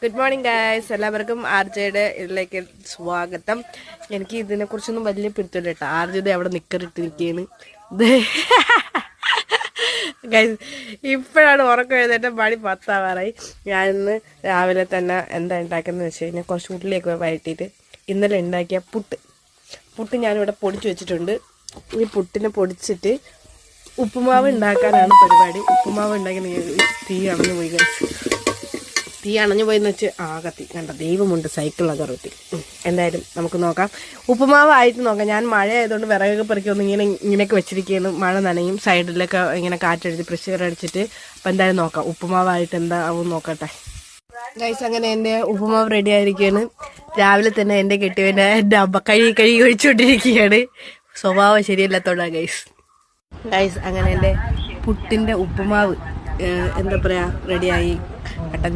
Good morning guys, എല്ലാവർക്കും ആർജയുടെ ഇതിലേക്ക് സ്വാഗതം. എനിക്ക് ഇതിനെക്കുറിച്ചൊന്നും വലിയ പിടുത്തമില്ല കേട്ടോ. ആർജയുടെ അവിടെ നിക്കറിട്ട് നിൽക്കുകയാണ് ഗൈസ്. ഇപ്പോഴാണ് ഉറക്കം എഴുന്നേറ്റ മണി 10 ഞാനിന്ന് രാവിലെ തന്നെ എന്താ ഉണ്ടാക്കുന്നത് വെച്ച് കഴിഞ്ഞാൽ കുറച്ച് ഉള്ളിയൊക്കെ വഴറ്റിയിട്ട് ഇന്നലെ ഉണ്ടാക്കിയ പുട്ട് ഞാനിവിടെ പൊടിച്ച് വെച്ചിട്ടുണ്ട്. ഈ പുട്ടിനെ പൊടിച്ചിട്ട് ഉപ്പുമാവ് ഉണ്ടാക്കാനാണ് പരിപാടി. ഉപ്പുമാവ് ഉണ്ടാക്കി തീ അണഞ്ഞു പോയെന്ന് വെച്ച് കത്തി കണ്ട ദൈവമുണ്ട് സൈക്കിളൊക്കെ റൊട്ടി. എന്തായാലും നമുക്ക് നോക്കാം. ഉപ്പുമാവ് ആയിട്ട് നോക്കാം. ഞാൻ മഴ ആയതുകൊണ്ട് വിറകൊക്കെ പെറുക്കി ഒന്ന് ഇങ്ങനെയൊക്കെ വെച്ചിരിക്കുകയാണ്. മഴ നനയും, സൈഡിലൊക്കെ ഇങ്ങനെ കാറ്റടിച്ച് പ്രഷർ അടിച്ചിട്ട്. അപ്പം എന്തായാലും നോക്കാം ഉപ്പുമാവായിട്ട് എന്താവും നോക്കട്ടെ ഗൈസ്. അങ്ങനെ എൻ്റെ ഉപ്പുമാവ് റെഡി ആയിരിക്കുകയാണ്. രാവിലെ തന്നെ എൻ്റെ കെട്ടിയവൻ്റെ ഡബ്ബ കഴുകി ഒഴിച്ചുകൊണ്ടിരിക്കുകയാണ്. സ്വഭാവം ശരിയല്ലാത്തോണ്ടാ ഗൈസ്. അങ്ങനെ എൻ്റെ പുട്ടിൻ്റെ ഉപ്പുമാവ് എന്താ പറയുക റെഡിയായി. കട്ടൻ